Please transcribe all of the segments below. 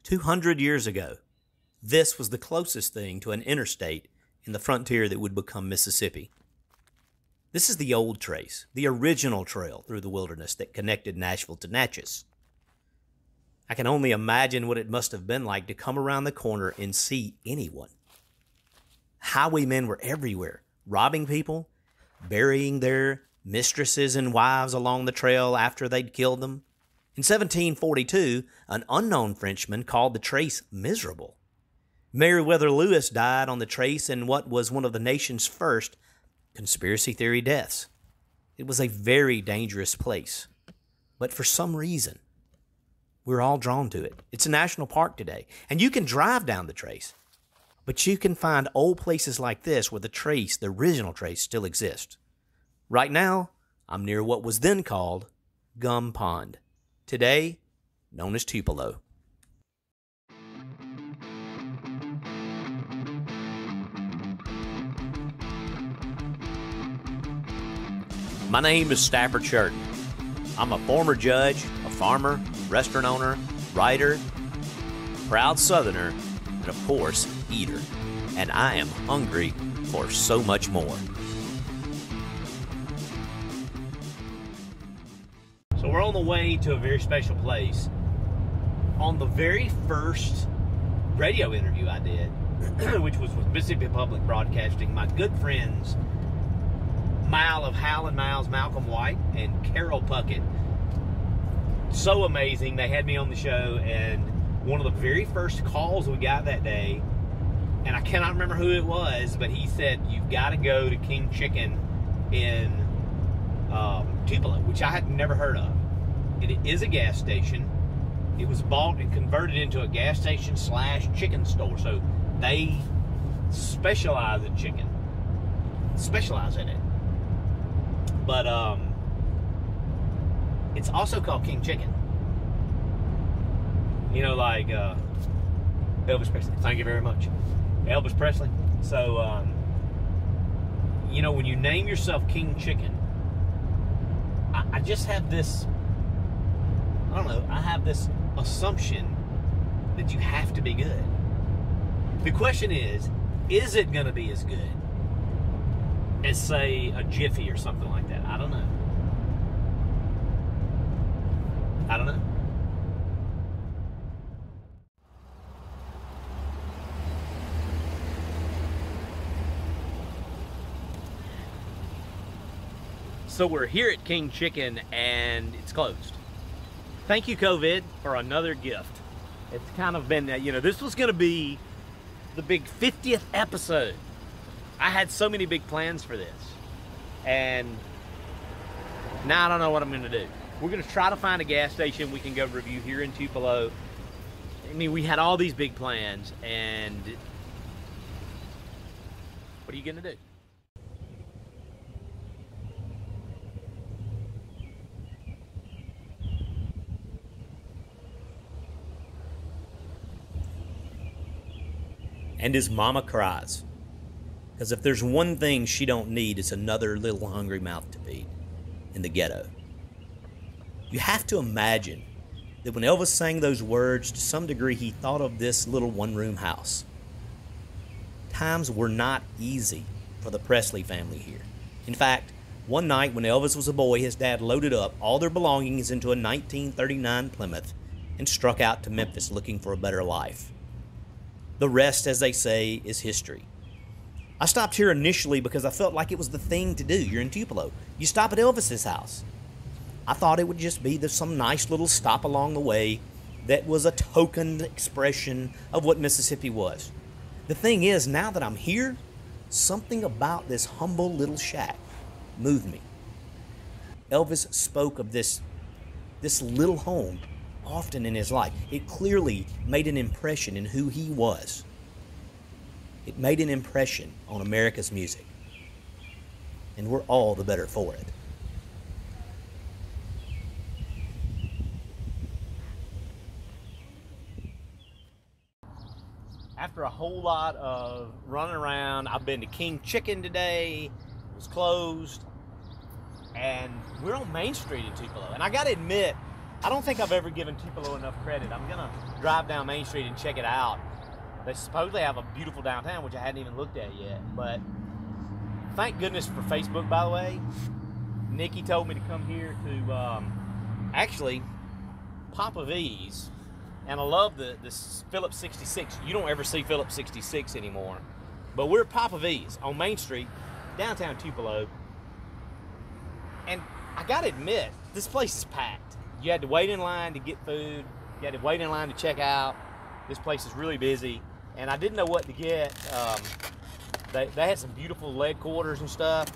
200 years ago, this was the closest thing to an interstate in the frontier that would become Mississippi. This is the old trace, the original trail through the wilderness that connected Nashville to Natchez. I can only imagine what it must have been like to come around the corner and see anyone. Highwaymen were everywhere, robbing people, burying their mistresses and wives along the trail after they'd killed them. In 1742, an unknown Frenchman called the trace miserable. Meriwether Lewis died on the trace in what was one of the nation's first conspiracy theory deaths. It was a very dangerous place, but for some reason, we're all drawn to it. It's a national park today, and you can drive down the trace, but you can find old places like this where the trace, the original trace, still exists. Right now, I'm near what was then called Gum Pond, today known as Tupelo. My name is Stafford Shurton. I'm a former judge, a farmer, restaurant owner, writer, proud Southerner, and of course, eater. And I am hungry for so much more. So we're on the way to a very special place. On the very first radio interview I did, which was with Mississippi Public Broadcasting, my good friends Mile of Howlin' Miles, Malcolm White, and Carol Puckett. So amazing. They had me on the show, and one of the very first calls we got that day, and I cannot remember who it was, but he said, you've got to go to King Chicken in Tupelo, which I had never heard of. And it is a gas station. It was bought and converted into a gas station / chicken store. So they specialize in chicken. Specialize in it. But it's also called King Chicken. You know, like Elvis Presley. Thank you very much. Elvis Presley. So, you know, when you name yourself King Chicken, I just have this, I don't know, I have this assumption that you have to be good. The question is it going to be as good as, say, a Jiffy or something like that? I don't know. I don't know. So we're here at King Chicken and it's closed. Thank you, COVID, for another gift. It's kind of been, you know, this was going to be the big 50th episode. I had so many big plans for this. And now I don't know what I'm going to do. We're going to try to find a gas station we can go review here in Tupelo. I mean, we had all these big plans, and what are you going to do? And his mama cries. Because if there's one thing she don't need, it's another little hungry mouth to feed in the ghetto. You have to imagine that when Elvis sang those words, to some degree he thought of this little one-room house. Times were not easy for the Presley family here. In fact, one night when Elvis was a boy, his dad loaded up all their belongings into a 1939 Plymouth and struck out to Memphis looking for a better life. The rest, as they say, is history. I stopped here initially because I felt like it was the thing to do. You're in Tupelo. You stop at Elvis's house. I thought it would just be some nice little stop along the way that was a token expression of what Mississippi was. The thing is, now that I'm here, something about this humble little shack moved me. Elvis spoke of this little home often in his life. It clearly made an impression in who he was. It made an impression on America's music. And we're all the better for it. After a whole lot of running around, I've been to King Chicken today. It was closed. And we're on Main Street in Tupelo. And I got to admit, I don't think I've ever given Tupelo enough credit. I'm gonna drive down Main Street and check it out. They supposedly have a beautiful downtown, which I hadn't even looked at yet. But thank goodness for Facebook, by the way. Nikki told me to come here to actually Papa V's, and I love this Phillips 66. You don't ever see Phillips 66 anymore, but we're at Papa V's on Main Street, downtown Tupelo, and I gotta admit, this place is packed. You had to wait in line to get food. You had to wait in line to check out. This place is really busy, and I didn't know what to get. They had some beautiful leg quarters and stuff,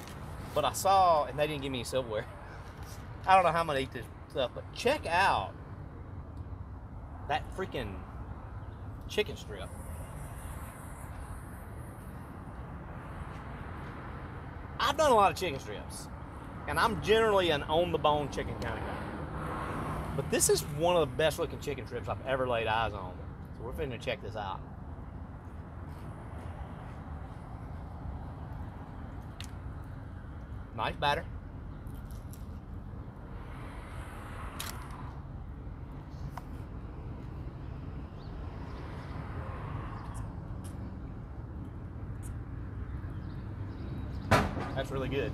but I saw, and they didn't give me any silverware. I don't know how I'm gonna eat this stuff, but check out that freaking chicken strip. I've done a lot of chicken strips, and I'm generally an on-the-bone chicken kind of guy. But this is one of the best looking chicken strips I've ever laid eyes on. So we're finna check this out. Nice batter. That's really good.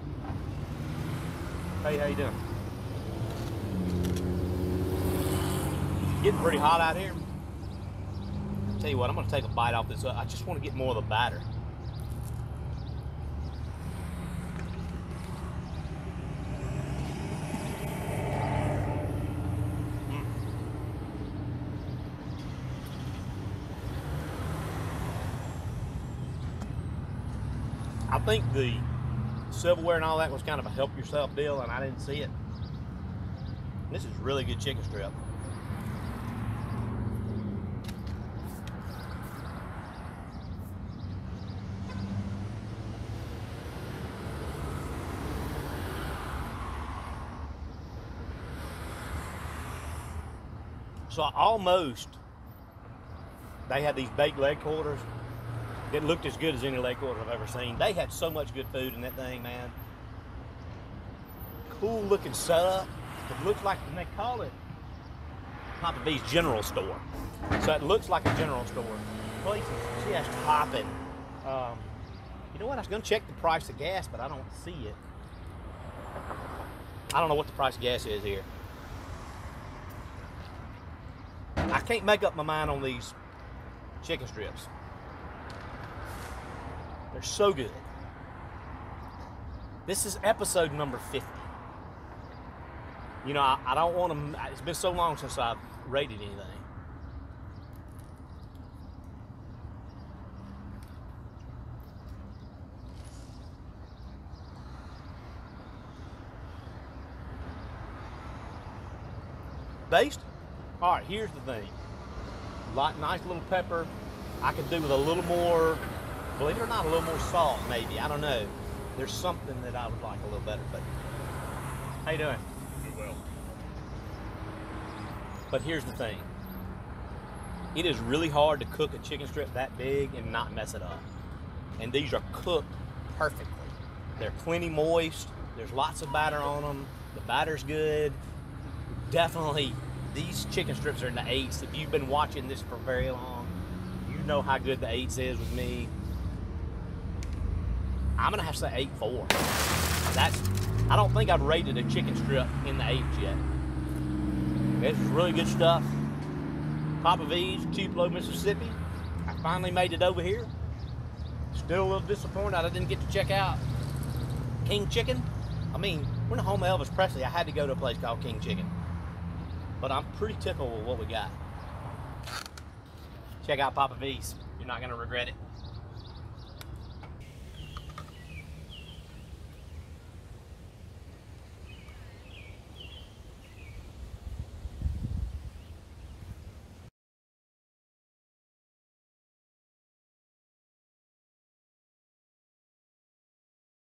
Hey, how you doing? Getting pretty hot out here. Tell you what, I'm gonna take a bite off this. I just want to get more of the batter. I think the silverware and all that was kind of a help yourself deal, and I didn't see it. This is really good chicken strip. So they had these baked leg quarters that looked as good as any leg quarters I've ever seen. They had so much good food in that thing, man. Cool looking setup. It looks like, and they call it Papa V's General Store. So it looks like a general store. Place is just hopping. You know what? I was gonna check the price of gas, but I don't see it. I don't know what the price of gas is here. I can't make up my mind on these chicken strips. They're so good. This is episode number 50. You know, I don't want to, it's been so long since I've rated anything. Based? All right, here's the thing. Nice little pepper. I could do with a little more, believe it or not, a little more salt maybe. I don't know. There's something that I would like a little better, but how you doing? Doing well. But here's the thing. It is really hard to cook a chicken strip that big and not mess it up. And these are cooked perfectly. They're plenty moist. There's lots of batter on them. The batter's good. Definitely, these chicken strips are in the 8s. If you've been watching this for very long, you know how good the 8s is with me. I'm gonna have to say 8.4. I don't think I've rated a chicken strip in the 8s yet. This is really good stuff. Papa V's, Tupelo, Mississippi. I finally made it over here. Still a little disappointed I didn't get to check out King Chicken. I mean, we're in the home of Elvis Presley. I had to go to a place called King Chicken. But I'm pretty tickled with what we got. Check out Papa V's. You're not gonna regret it.